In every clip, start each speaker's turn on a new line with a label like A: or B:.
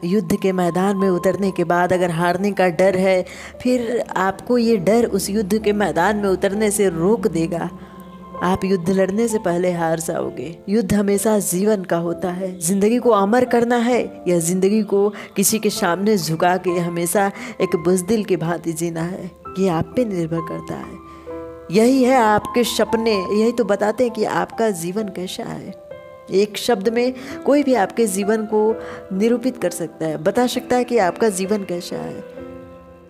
A: युद्ध के मैदान में उतरने के बाद अगर हारने का डर है, फिर आपको ये डर उस युद्ध के मैदान में उतरने से रोक देगा। आप युद्ध लड़ने से पहले हार जाओगे। युद्ध हमेशा जीवन का होता है। जिंदगी को अमर करना है या जिंदगी को किसी के सामने झुका के हमेशा एक बुज़दिल की भांति जीना है, ये आप पे निर्भर करता है। यही है आपके सपने, यही तो बताते हैं कि आपका जीवन कैसा है। एक शब्द में कोई भी आपके जीवन को निरूपित कर सकता है, बता सकता है कि आपका जीवन कैसा है।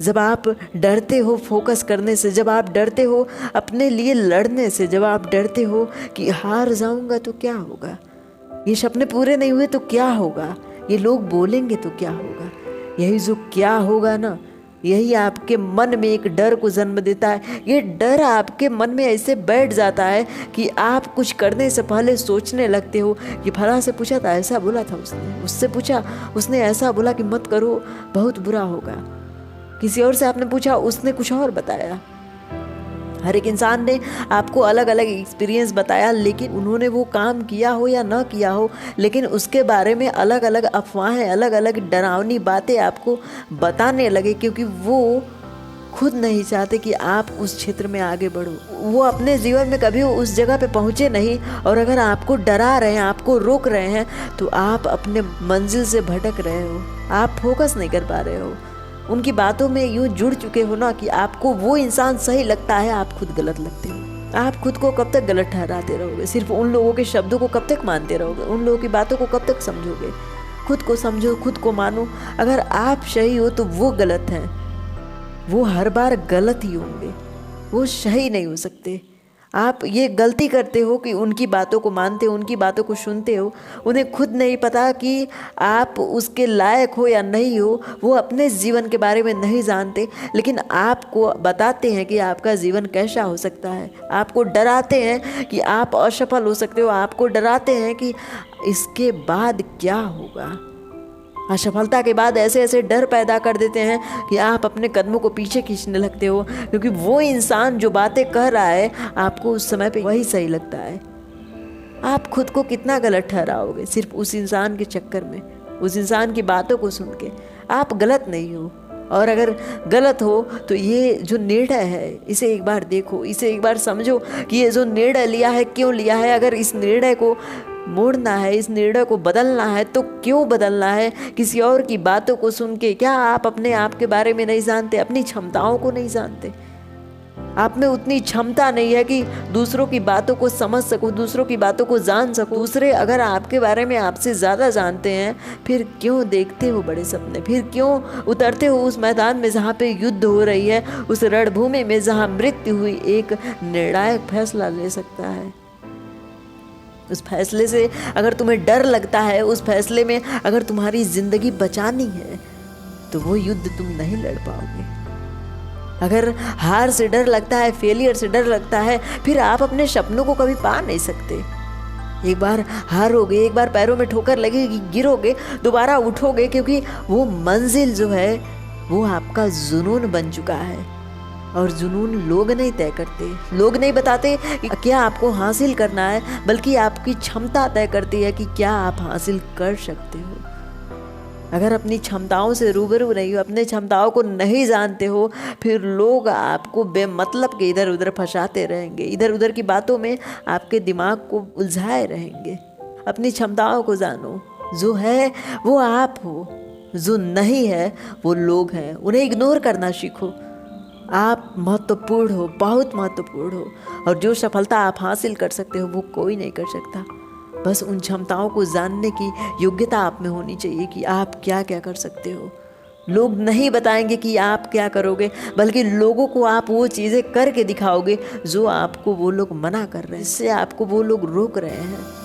A: जब आप डरते हो फोकस करने से, जब आप डरते हो अपने लिए लड़ने से, जब आप डरते हो कि हार जाऊंगा तो क्या होगा, ये सपने पूरे नहीं हुए तो क्या होगा, ये लोग बोलेंगे तो क्या होगा, यही जो क्या होगा ना, यही आपके मन में एक डर को जन्म देता है। ये डर आपके मन में ऐसे बैठ जाता है कि आप कुछ करने से पहले सोचने लगते हो कि फलां से पूछा था ऐसा बोला था उसने, उससे पूछा उसने ऐसा बोला कि मत करो बहुत बुरा होगा, किसी और से आपने पूछा उसने कुछ और बताया। हर एक इंसान ने आपको अलग अलग एक्सपीरियंस बताया, लेकिन उन्होंने वो काम किया हो या ना किया हो, लेकिन उसके बारे में अलग अलग अफवाहें, अलग अलग डरावनी बातें आपको बताने लगे, क्योंकि वो खुद नहीं चाहते कि आप उस क्षेत्र में आगे बढ़ो। वो अपने जीवन में कभी उस जगह पे पहुँचे नहीं, और अगर आपको डरा रहे हैं, आपको रोक रहे हैं, तो आप अपने मंजिल से भटक रहे हो, आप फोकस नहीं कर पा रहे हो। उनकी बातों में यूँ जुड़ चुके हो ना कि आपको वो इंसान सही लगता है, आप खुद गलत लगते हो। आप खुद को कब तक गलत ठहराते रहोगे? सिर्फ उन लोगों के शब्दों को कब तक मानते रहोगे? उन लोगों की बातों को कब तक समझोगे? खुद को समझो, खुद को मानो। अगर आप सही हो तो वो गलत हैं, वो हर बार गलत ही होंगे, वो सही नहीं हो सकते। आप ये गलती करते हो कि उनकी बातों को मानते हो, उनकी बातों को सुनते हो। उन्हें खुद नहीं पता कि आप उसके लायक हो या नहीं हो, वो अपने जीवन के बारे में नहीं जानते, लेकिन आपको बताते हैं कि आपका जीवन कैसा हो सकता है। आपको डराते हैं कि आप असफल हो सकते हो, आपको डराते हैं कि इसके बाद क्या होगा। असफलता के बाद ऐसे ऐसे डर पैदा कर देते हैं कि आप अपने कदमों को पीछे खींचने लगते हो, क्योंकि वो इंसान जो बातें कह रहा है आपको उस समय पे वही सही लगता है। आप खुद को कितना गलत ठहराओगे सिर्फ उस इंसान के चक्कर में, उस इंसान की बातों को सुन के। आप गलत नहीं हो, और अगर गलत हो तो ये जो निर्णय है इसे एक बार देखो, इसे एक बार समझो कि ये जो निर्णय लिया है क्यों लिया है। अगर इस निर्णय को मोड़ना है, इस निर्णय को बदलना है तो क्यों बदलना है? किसी और की बातों को सुन के क्या आप अपने आप के बारे में नहीं जानते, अपनी क्षमताओं को नहीं जानते? आप में उतनी क्षमता नहीं है कि दूसरों की बातों को समझ सको, दूसरों की बातों को जान सको। दूसरे अगर आपके बारे में आपसे ज़्यादा जानते हैं, फिर क्यों देखते हो बड़े सपने? फिर क्यों उतरते हो उस मैदान में जहाँ पे युद्ध हो रही है, उस रणभूमि में जहाँ मृत्यु हुई एक निर्णायक फैसला ले सकता है। उस फैसले से अगर तुम्हें डर लगता है, उस फैसले में अगर तुम्हारी जिंदगी बचानी है, तो वो युद्ध तुम नहीं लड़ पाओगे। अगर हार से डर लगता है, फेलियर से डर लगता है, फिर आप अपने सपनों को कभी पा नहीं सकते। एक बार हारोगे, एक बार पैरों में ठोकर लगेगी, गिरोगे, दोबारा उठोगे, क्योंकि वो मंजिल जो है वो आपका जुनून बन चुका है। और जुनून लोग नहीं तय करते, लोग नहीं बताते क्या आपको हासिल करना है, बल्कि आपकी क्षमता तय करती है कि क्या आप हासिल कर सकते हो। अगर अपनी क्षमताओं से रूबरू नहीं हो, अपने क्षमताओं को नहीं जानते हो, फिर लोग आपको बेमतलब के इधर उधर फंसाते रहेंगे, इधर उधर की बातों में आपके दिमाग को उलझाए रहेंगे। अपनी क्षमताओं को जानो, जो है वो आप हो, जो नहीं है वो लोग हैं, उन्हें इग्नोर करना सीखो। आप महत्वपूर्ण हो, बहुत महत्वपूर्ण हो, और जो सफलता आप हासिल कर सकते हो वो कोई नहीं कर सकता। बस उन क्षमताओं को जानने की योग्यता आप में होनी चाहिए कि आप क्या क्या कर सकते हो। लोग नहीं बताएंगे कि आप क्या करोगे, बल्कि लोगों को आप वो चीज़ें करके दिखाओगे जो आपको वो लोग मना कर रहे हैं, जिससे आपको वो लोग रोक रहे हैं।